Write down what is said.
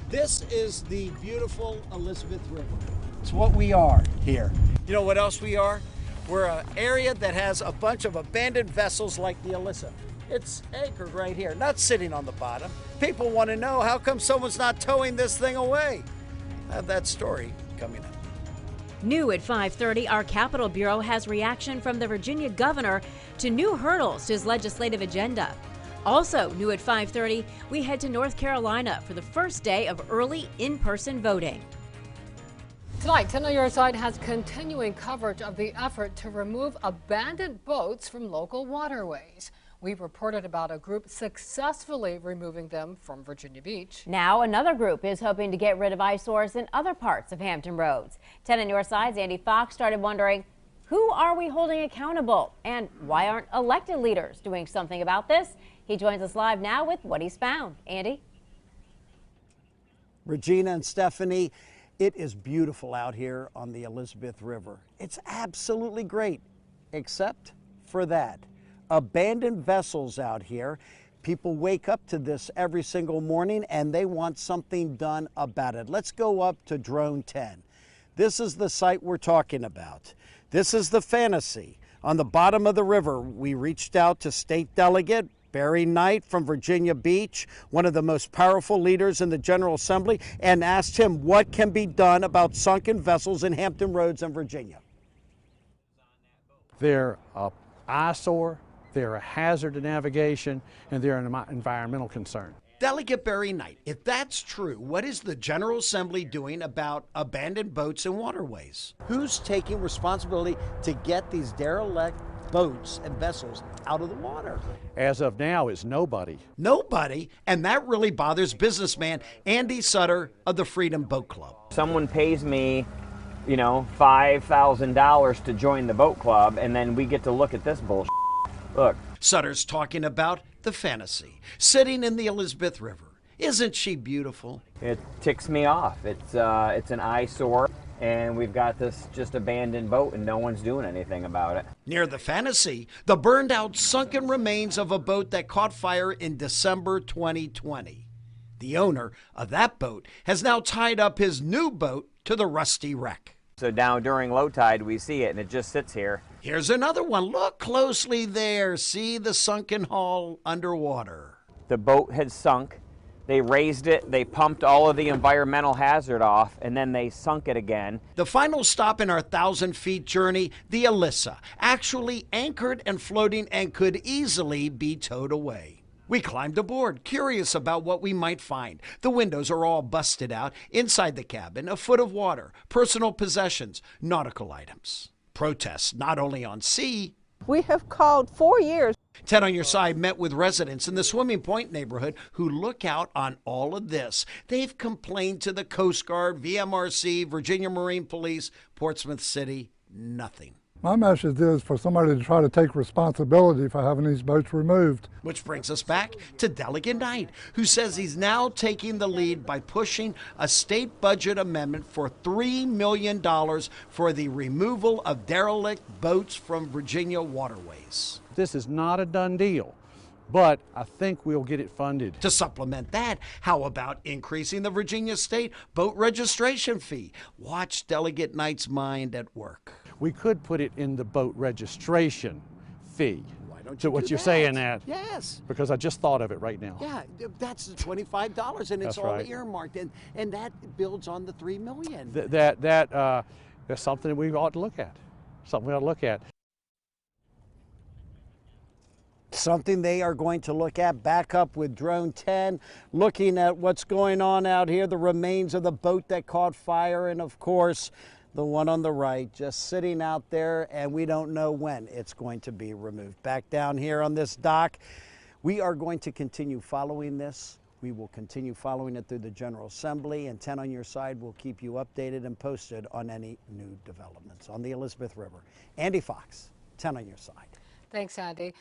This is the beautiful Elizabeth River. It's what we are here. You know what else we are? We're an area that has a bunch of abandoned vessels like the Alyssa. It's anchored right here, not sitting on the bottom. People want to know, how come someone's not towing this thing away? I have that story coming up. New at 5:30, our Capitol Bureau has reaction from the Virginia governor to new hurdles to his legislative agenda. Also new at 5:30, we head to North Carolina for the first day of early in-person voting. Tonight, 10 on Your Side has continuing coverage of the effort to remove abandoned boats from local waterways. We've reported about a group successfully removing them from Virginia Beach. Now another group is hoping to get rid of eyesores in other parts of Hampton Roads. 10 on Your Side's Andy Fox started wondering, who are we holding accountable? And why aren't elected leaders doing something about this? He joins us live now with what he's found. Andy? Regina and Stephanie, it is beautiful out here on the Elizabeth River. It's absolutely great, except for that. Abandoned vessels out here. People wake up to this every single morning and they want something done about it. Let's go up to Drone 10. This is the site we're talking about. This is the Fantasy. On the bottom of the river, we reached out to State Delegate Barry Knight from Virginia Beach, one of the most powerful leaders in the General Assembly, and asked him what can be done about sunken vessels in Hampton Roads and Virginia. They're an eyesore, they're a hazard to navigation, and they're an environmental concern. Delegate Barry Knight, if that's true, what is the General Assembly doing about abandoned boats and waterways? Who's taking responsibility to get these derelict boats and vessels out of the water? As of now, it's nobody. Nobody, and that really bothers businessman Andy Sutter of the Freedom Boat Club. Someone pays me, $5,000 to join the boat club, and then we get to look at this bullshit. Look. Sutter's talking about the Fantasy, sitting in the Elizabeth River. Isn't she beautiful? It ticks me off. It's an eyesore, and we've got this just abandoned boat, and no one's doing anything about it. Near the Fantasy, the burned out, sunken remains of a boat that caught fire in December 2020. The owner of that boat has now tied up his new boat to the rusty wreck. So now during low tide, we see it, and it just sits here. Here's another one. Look closely there. See the sunken hull underwater. The boat had sunk. They raised it, they pumped all of the environmental hazard off, and then they sunk it again. The final stop in our 1,000-feet journey, the Alyssa, actually anchored and floating and could easily be towed away. We climbed aboard, curious about what we might find. The windows are all busted out. Inside the cabin, a foot of water, personal possessions, nautical items. Protests not only on sea. We have called 4 years. 10 on Your Side met with residents in the Swimming Point neighborhood who look out on all of this. They've complained to the Coast Guard, VMRC, Virginia Marine Police, Portsmouth City, nothing. My message is for somebody to try to take responsibility for having these boats removed. Which brings us back to Delegate Knight, who says he's now taking the lead by pushing a state budget amendment for $3 million for the removal of derelict boats from Virginia waterways. This is not a done deal, but I think we'll get it funded. To supplement that, how about increasing the Virginia State boat registration fee? Watch Delegate Knight's mind at work. We could put it in the boat registration fee. Why don't you So what do you're that? saying that? Yes. Because I just thought of it right now. Yeah, that's $25, and it's That's all right. earmarked, and that builds on the $3 million. That's something that we ought to look at. Something we ought to look at. Something they are going to look at. Back up with Drone 10, looking at what's going on out here, the remains of the boat that caught fire, and of course, the one on the right just sitting out there, and we don't know when it's going to be removed. Back down here on this dock, we are going to continue following this. We will continue following it through the General Assembly, and 10 on Your Side will keep you updated and posted on any new developments on the Elizabeth River. Andy Fox, 10 on Your Side. Thanks, Andy.